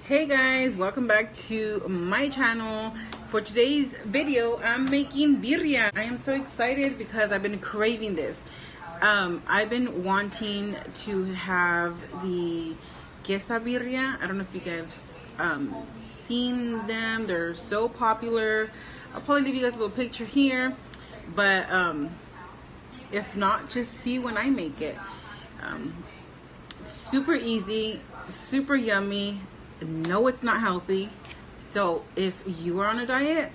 Hey guys, welcome back to my channel. For today's video, I'm making birria. I am so excited because I've been craving this. I've been wanting to have the Queso Birriar. I don't know if you guys seen them. They're so popular. I'll probably leave you guys a little picture here, but if not, just see when I make it. Super easy, super yummy. No, it's not healthy. So if you are on a diet,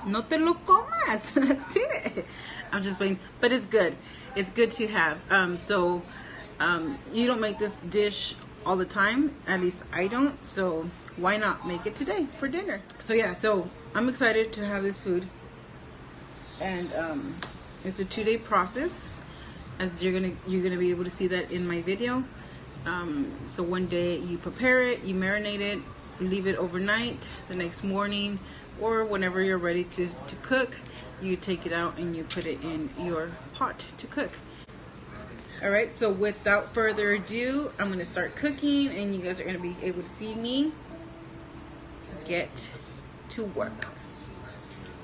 no te lo comas. That's it. I'm just playing, but it's good. It's good to have. You don't make this dish all the time. At least I don't. So why not make it today for dinner? So yeah, so I'm excited to have this food. And it's a 2-day process, as you're gonna be able to see that in my video. So one day you prepare it, you marinate it, leave it overnight. The next morning, or whenever you're ready to cook, you take it out and you put it in your pot to cook. All right, so without further ado, I'm gonna start cooking, and you guys are gonna be able to see me get to work.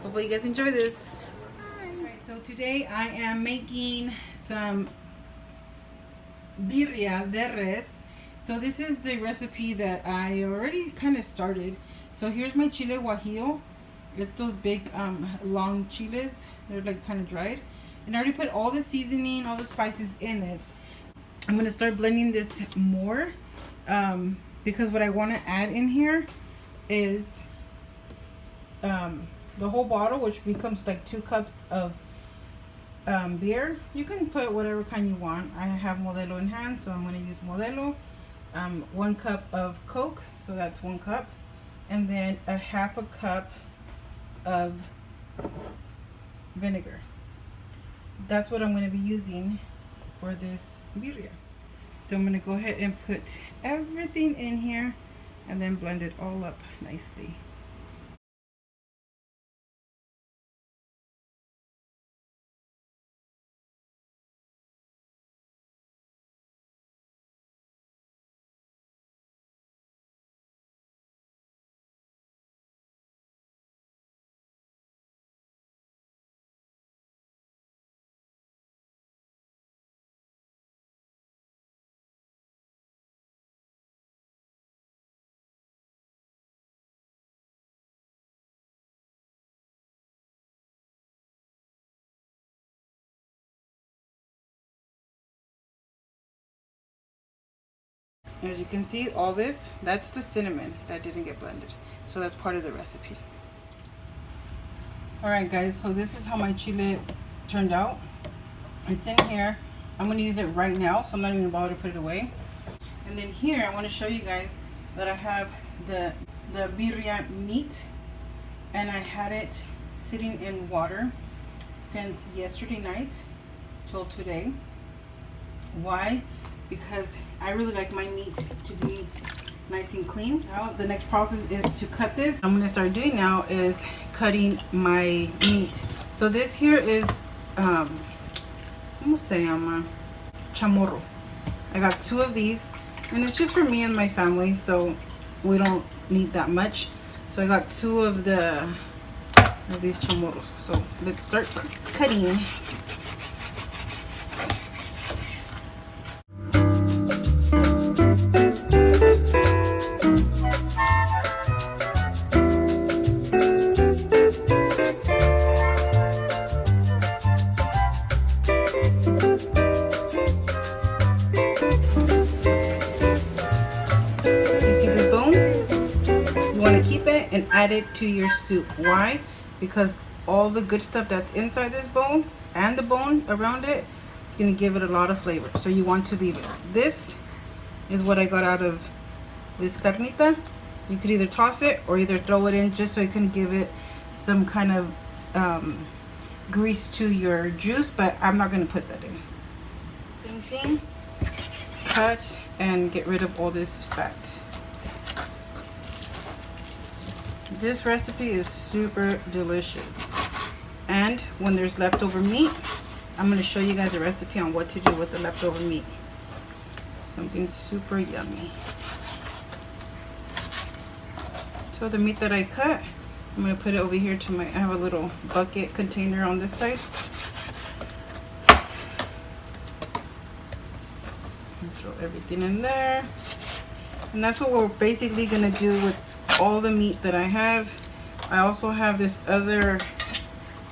Hopefully you guys enjoy this. All right, so today I am making some birria de res. So this is the recipe that I already kind of started. So here's my chile guajillo. It's those big long chiles. They're like kind of dried, and I already put all the seasoning, all the spices in it. I'm gonna start blending this more because what I want to add in here is the whole bottle, which becomes like 2 cups of beer. You can put whatever kind you want. I have Modelo in hand, so I'm going to use Modelo. 1 cup of Coke, so that's 1 cup, and then a half a cup of vinegar. That's what I'm going to be using for this birria. So I'm going to go ahead and put everything in here and then blend it all up nicely. As you can see, all this, that's the cinnamon that didn't get blended. So that's part of the recipe. Alright guys, so this is how my chile turned out. It's in here. I'm going to use it right now, so I'm not even going to bother to put it away. And then here, I want to show you guys that I have the birria meat. And I had it sitting in water since yesterday night till today. Why? Because I really like my meat to be nice and clean. Now the next process is to cut this. What I'm going to start doing now is cutting my meat. So this here is ¿cómo se llama? Chamorro. I got 2 of these, and it's just for me and my family, so we don't need that much. So I got 2 of these chamorros. So let's start cutting. And add it to your soup. Why? Because all the good stuff that's inside this bone and the bone around it, it's going to give it a lot of flavor. So you want to leave it. This is what I got out of this carnita. You could either toss it or either throw it in just so it can give it some kind of grease to your juice, but I'm not going to put that in. Same thing. Cut and get rid of all this fat. This recipe is super delicious, and when there's leftover meat, I'm going to show you guys a recipe on what to do with the leftover meat. Something super yummy. So the meat that I cut, I'm gonna put it over here to my, I have a little bucket container on this side. Throw everything in there. And that's what we're basically gonna do with all the meat that I have. I also have this other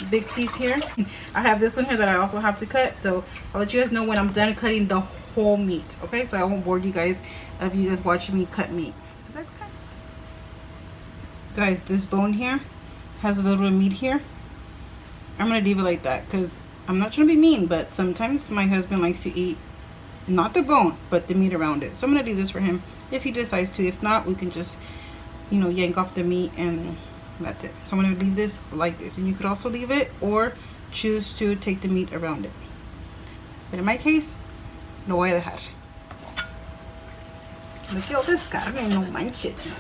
big piece here. I have this one here that I also have to cut, so I'll let you guys know when I'm done cutting the whole meat. Okay, so I won't bore you guys of you guys watching me cut meat. Guys, this bone here has a little bit of meat here. I'm gonna leave it like that because I'm not trying to be mean, but sometimes my husband likes to eat not the bone but the meat around it. So I'm gonna leave this for him if he decides to. If not, we can just, you know, yank off the meat and that's it. So I'm gonna leave this like this, and you could also leave it or choose to take the meat around it, but in my case lo voy a dejar. Me quiero descarne, no manches.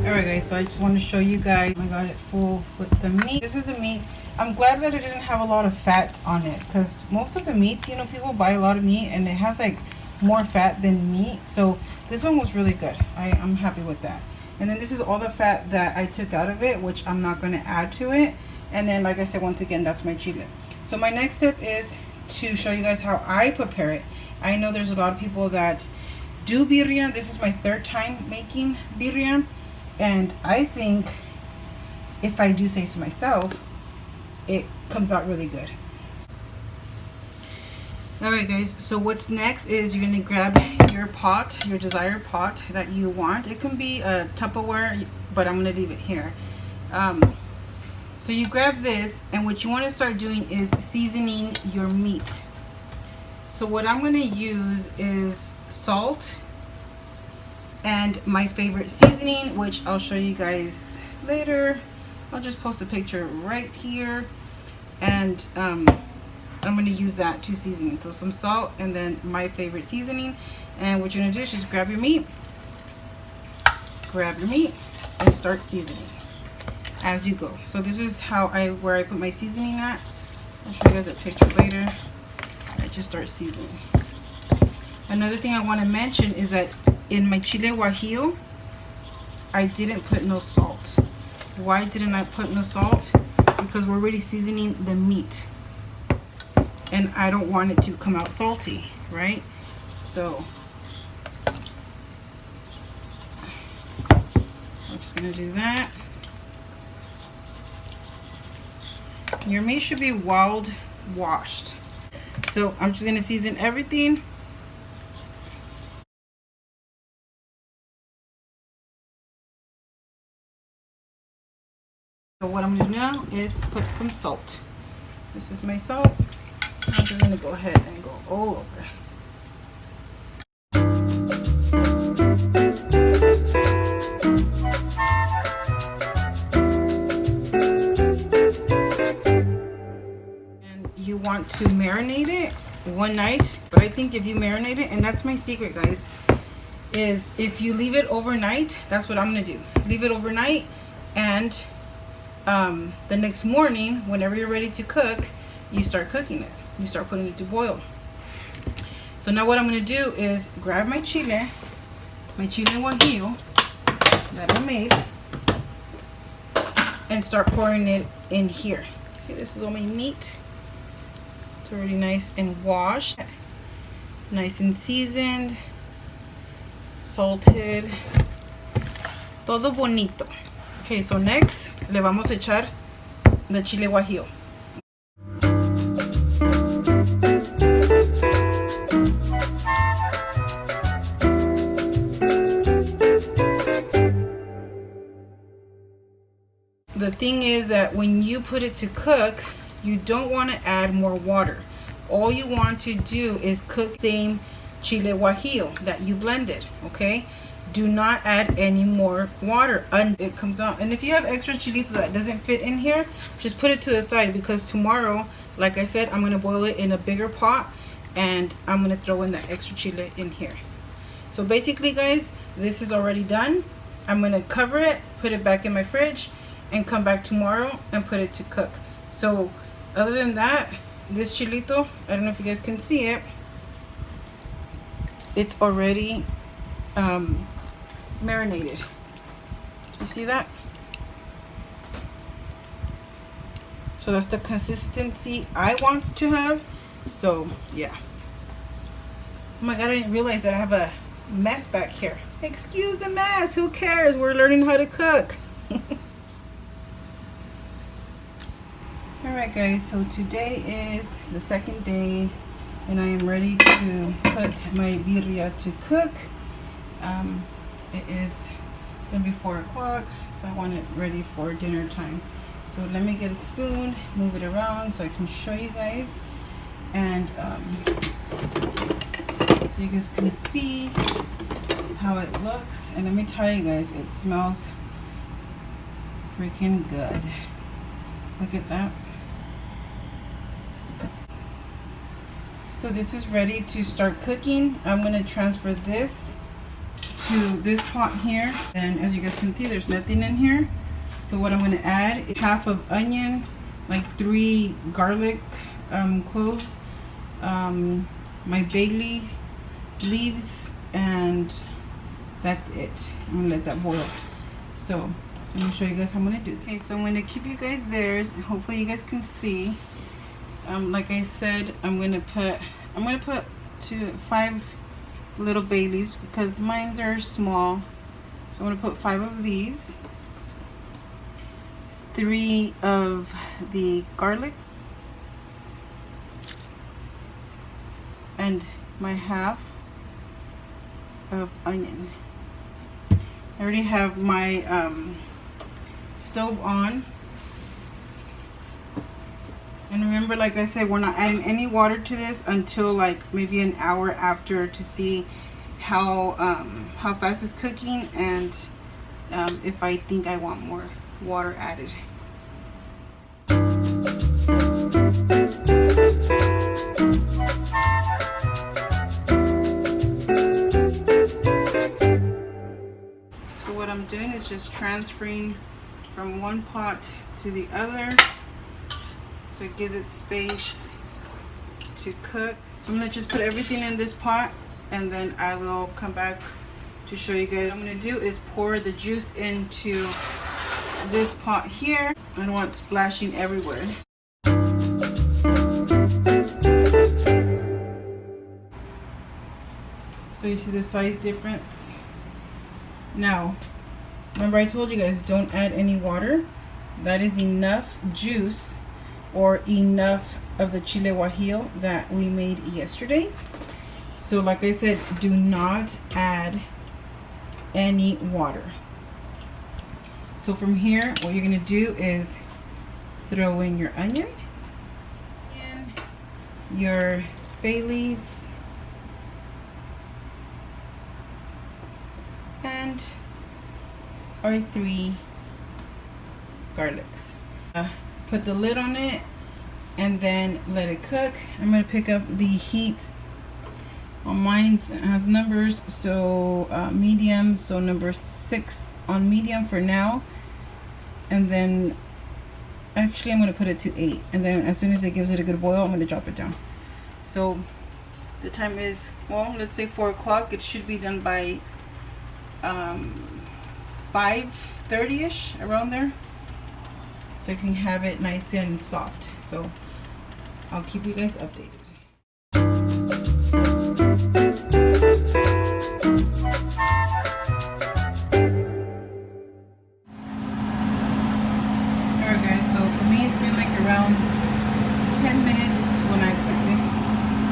Alright guys, so I just want to show you guys, I got it full with the meat. This is the meat. I'm glad that it didn't have a lot of fat on it, because most of the meats, you know, people buy a lot of meat and it has like more fat than meat. So this one was really good. I'm happy with that. And then this is all the fat that I took out of it, which I'm not going to add to it. And then, like I said, once again, that's my chile. So my next step is to show you guys how I prepare it. I know there's a lot of people that do birria. This is my third time making birria, and I think, if I do say so myself, it comes out really good. Alright guys, so what's next is you're going to grab your pot, your desired pot that you want. It can be a Tupperware, but I'm going to leave it here. So you grab this, and what you want to start doing is seasoning your meat. So what I'm going to use is salt and my favorite seasoning, which I'll show you guys later. I'll just post a picture right here, and I'm going to use that to season it. So some salt and then my favorite seasoning. And what you're going to do is just grab your meat, and start seasoning as you go. So this is how where I put my seasoning at. I'll show you guys a picture later. I just start seasoning. Another thing I want to mention is that in my chile guajillo, I didn't put no salt. Why didn't I put no salt? Because we're already seasoning the meat, and I don't want it to come out salty, right? So I'm just gonna do that. Your meat should be wild washed. So I'm just gonna season everything. So what I'm gonna do now is put some salt. This is my salt. I'm just gonna go ahead and go all over. And you want to marinate it one night, but I think if you marinate it, and that's my secret guys, is if you leave it overnight, that's what I'm gonna do. Leave it overnight, and the next morning, whenever you're ready to cook, you start cooking it. You start putting it to boil. So now what I'm going to do is grab my chile guajillo that I made, and start pouring it in here. See, this is all my meat. It's already nice and washed, nice and seasoned, salted, todo bonito. Okay, so next le vamos a echar the chile guajillo. The thing is that when you put it to cook, you don't want to add more water. All you want to do is cook the same chile guajillo that you blended, okay? Do not add any more water until it comes out. And if you have extra chilito that doesn't fit in here, just put it to the side, because tomorrow, like I said, I'm going to boil it in a bigger pot, and I'm going to throw in that extra chile in here. So basically guys, this is already done. I'm going to cover it, put it back in my fridge, and come back tomorrow and put it to cook. So other than that, this chilito, I don't know if you guys can see it, it's already marinated. You see that? So that's the consistency I want to have. So yeah. Oh my god, I didn't realize that I have a mess back here. Excuse the mess, who cares? We're learning how to cook. Alright guys, so today is the second day and I am ready to put my birria to cook. It is gonna be 4 o'clock, so I want it ready for dinner time. So let me get a spoon, move it around so I can show you guys, and so you guys can see how it looks. And let me tell you guys, it smells freaking good. Look at that. So this is ready to start cooking. I'm going to transfer this to this pot here, and as you guys can see, there's nothing in here. So what I'm going to add is half of onion, like 3 garlic cloves, my bay leaves, and that's it. I'm going to let that boil. So let me show you guys how I'm going to do this. Okay, so I'm going to keep you guys there. So hopefully you guys can see. Like I said, I'm gonna put 5 little bay leaves because mine are small. So I'm gonna put 5 of these, 3 of the garlic, and my half of onion. I already have my stove on. And remember, like I said, we're not adding any water to this until like maybe an hour after, to see how fast it's cooking, and if I think I want more water added. So what I'm doing is just transferring from one pot to the other, so it gives it space to cook. So I'm gonna just put everything in this pot, and then I will come back to show you guys. What I'm gonna do is pour the juice into this pot here. I don't want it splashing everywhere. So you see the size difference? Now, remember I told you guys, don't add any water. That is enough juice, or enough of the chile guajillo that we made yesterday. So like I said, do not add any water. So from here, what you're gonna do is throw in your onion, your bay leaves, and our 3 garlics. Put the lid on it and then let it cook. I'm going to pick up the heat on mine. It has numbers, so medium, so number 6 on medium for now, and then actually I'm going to put it to 8, and then as soon as it gives it a good boil, I'm going to drop it down. So the time is, well, let's say 4 o'clock. It should be done by 5:30ish, around there, so you can have it nice and soft. So I'll keep you guys updated. Alright guys, so for me it's been like around 10 minutes when I put this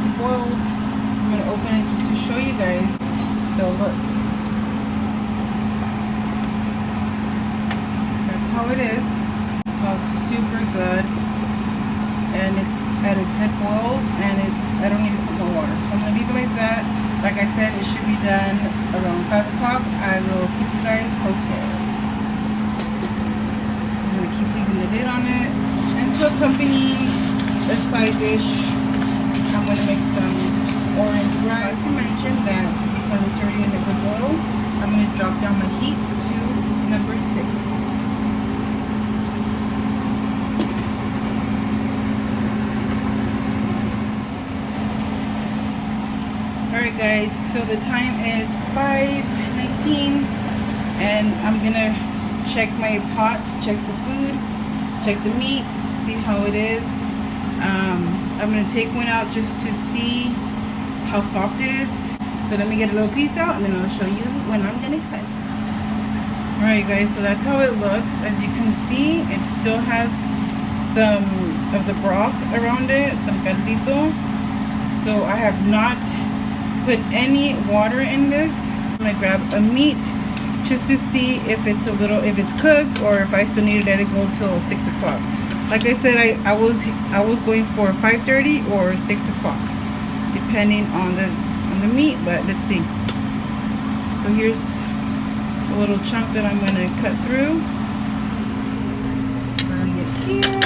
to boiled. I'm going to open it just to show you guys. So look, that's how it is. It smells super good, and it's at a good boil, and I don't need to put no water. So I'm going to leave it like that. Like I said, it should be done around 5 o'clock. I will keep you guys posted. I'm going to keep leaving the lid on it. And to accompany the side dish, I'm going to make some orange rice. To mention that because it's already in a good boil, I'm going to drop down my heat to number 6. Alright guys, so the time is 5:19 and I'm gonna check my pot, check the food, check the meat, see how it is. I'm gonna take one out just to see how soft it is. So let me get a little piece out and then I'll show you when I'm gonna cut. Alright guys, so that's how it looks. As you can see, it still has some of the broth around it, some caldito. So I have not put any water in this. I'm gonna grab a meat just to see if it's cooked or if I still need to let it go till 6 o'clock. Like I said, I was going for 5:30 or 6 o'clock, depending on the meat. But let's see. So here's a little chunk that I'm gonna cut through. Bring it here.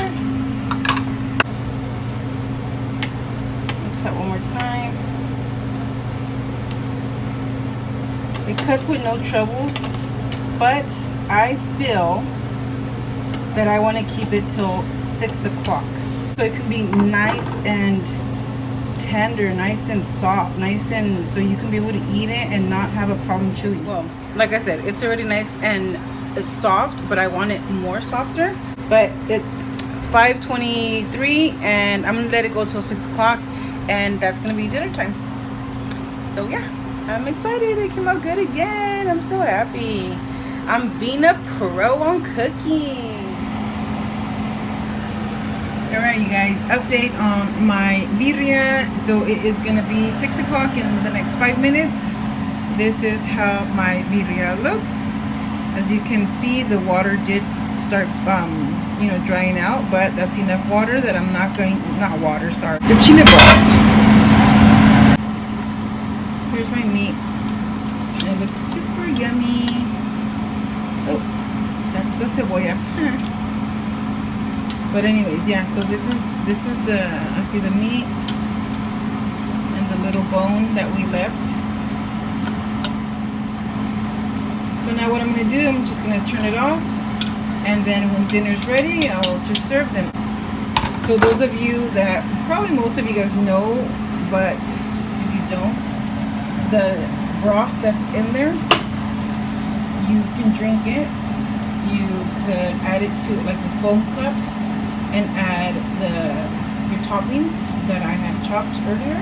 Cut one more time. It cuts with no troubles, but I feel that I want to keep it till 6 o'clock. So it can be nice and tender, nice and soft, so you can be able to eat it and not have a problem chewing. Well, like I said, it's already nice and it's soft, but I want it more softer. But it's 5:23 and I'm gonna let it go till 6 o'clock. And that's gonna be dinner time. So yeah, I'm excited. It came out good again. I'm so happy. I'm being a pro on cooking. Alright you guys, update on my birria. So it is gonna be 6 o'clock in the next 5 minutes. This is how my birria looks. As you can see, the water did start drying out, but that's enough water that I'm not water, sorry. The chile broth. Here's my meat. It looks super yummy. Oh, that's the cebolla. But anyways, yeah, so this is the, I see the meat and the little bone that we left. So now what I'm gonna do, I'm just gonna turn it off. And then when dinner's ready, I'll just serve them. So those of you that, probably most of you guys know, but if you don't, the broth that's in there, you can drink it. You could add it to like a foam cup and add your toppings that I had chopped earlier.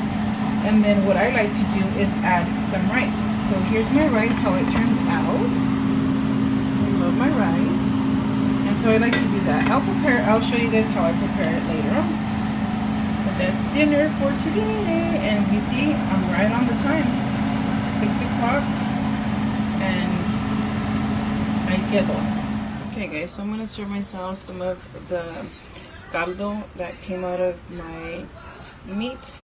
And then what I like to do is add some rice. So here's my rice, how it turned out. I love my rice. So I like to do that. I'll show you guys how I prepare it later on. But that's dinner for today. And you see, I'm right on the time. 6 o'clock. And I quedo. Okay guys, so I'm going to serve myself some of the caldo that came out of my meat.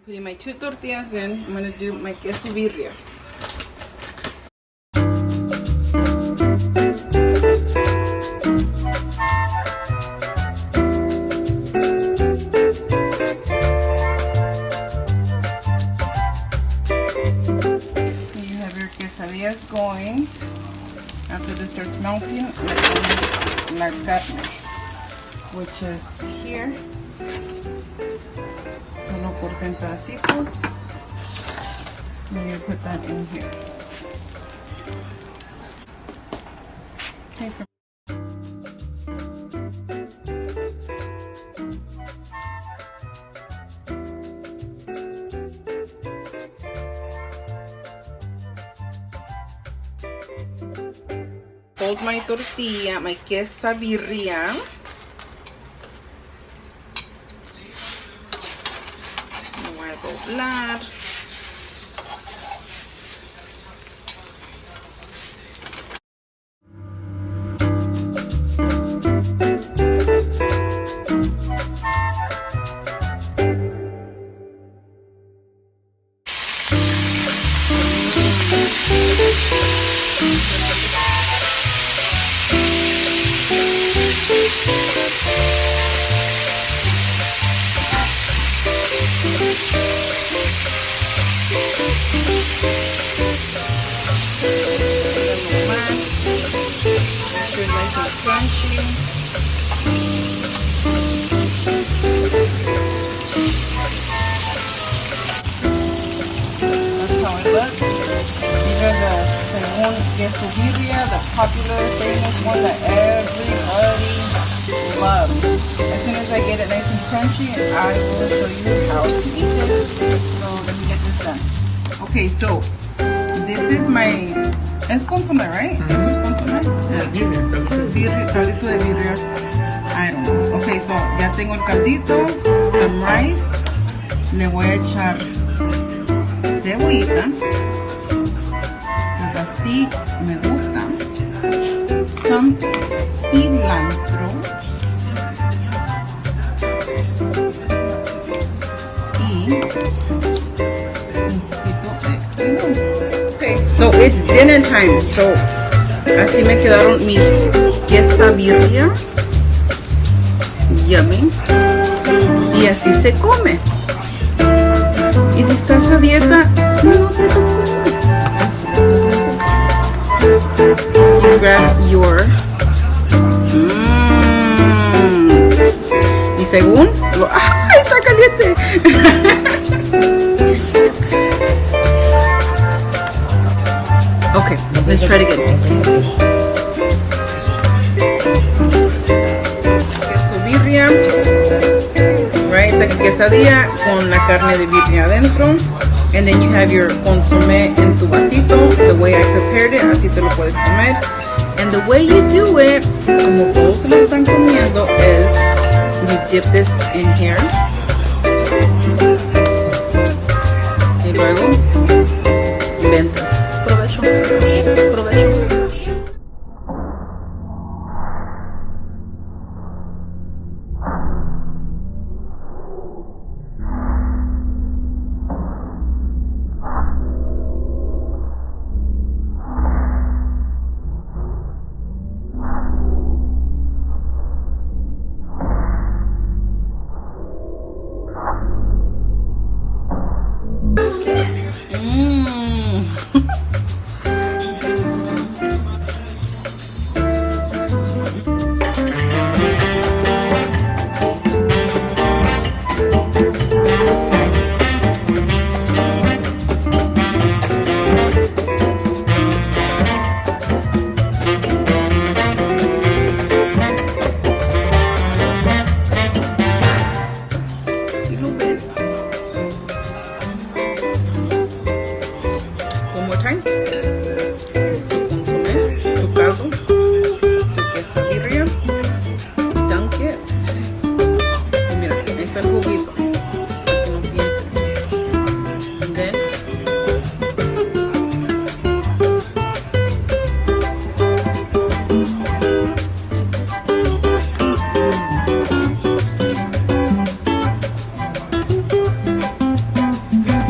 Putting my 2 tortillas in. I'm going to do my queso birria. So you have your quesadillas going. After this starts melting, la carne, which is here. Lo corté en pedacitos. I'm going to put that in here. Okay, hold my tortilla, my queso birria. Doblar. Queso Birriar, the popular, famous one that everybody loves. As soon as I get it nice and crunchy, I will show you how to eat this. So let me get this done. Okay, so this is my, es consomme, right? Birria, caldito de birria. I don't know. Okay, so ya tengo el caldito, some rice. Le voy a echar cebollita, pues así me gusta. Some cilantro. Y un poquito de limón. Okay, so it's dinner time. So así me quedaron mis queso birria. Yummy. Y así se come. Y si estás a dieta, no te lo comes. You grab your y según lo, ¡ay, está caliente! Okay, let's try it again. Queso birria, right? It's like a quesadilla con la carne de birria adentro. And then you have your consommé en tu vasito. The way I prepared it, así te lo puedes comer. And the way you do it, como todos se lo están comiendo, is you dip this in here. Y luego, ventas. Provecho. Provecho.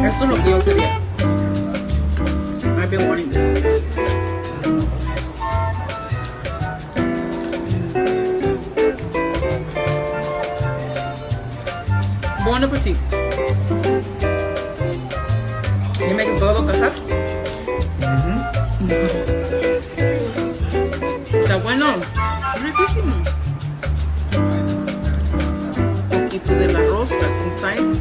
Esto es lo que yo quería. I've been wanting this. Bon appetit. ¿Ya me puedo casar? Está bueno. Riquísimo. Un poquito del arroz that's inside.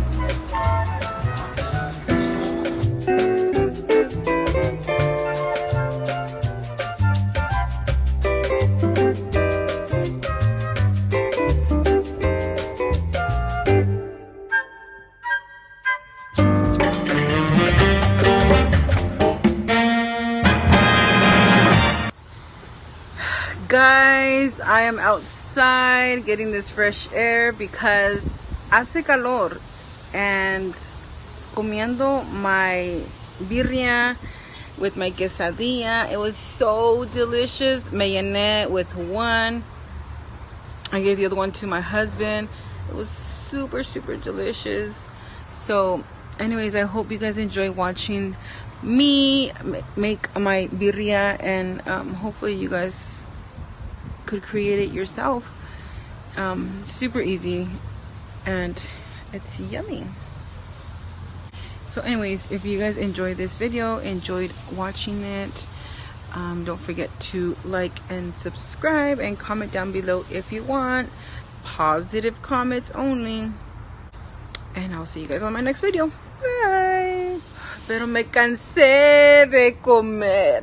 Guys, I am outside getting this fresh air because hace calor, and comiendo my birria with my quesadilla. It was so delicious. Me llené with one. I gave the other one to my husband. It was super, super delicious. So anyways, I hope you guys enjoy watching me make my birria, and hopefully you guys could create it yourself. Super easy and it's yummy. So anyways, if you guys enjoyed this video, enjoyed watching it, don't forget to like and subscribe and comment down below if you want. Positive comments only. And I'll see you guys on my next video. Bye. pero me cansé de comer.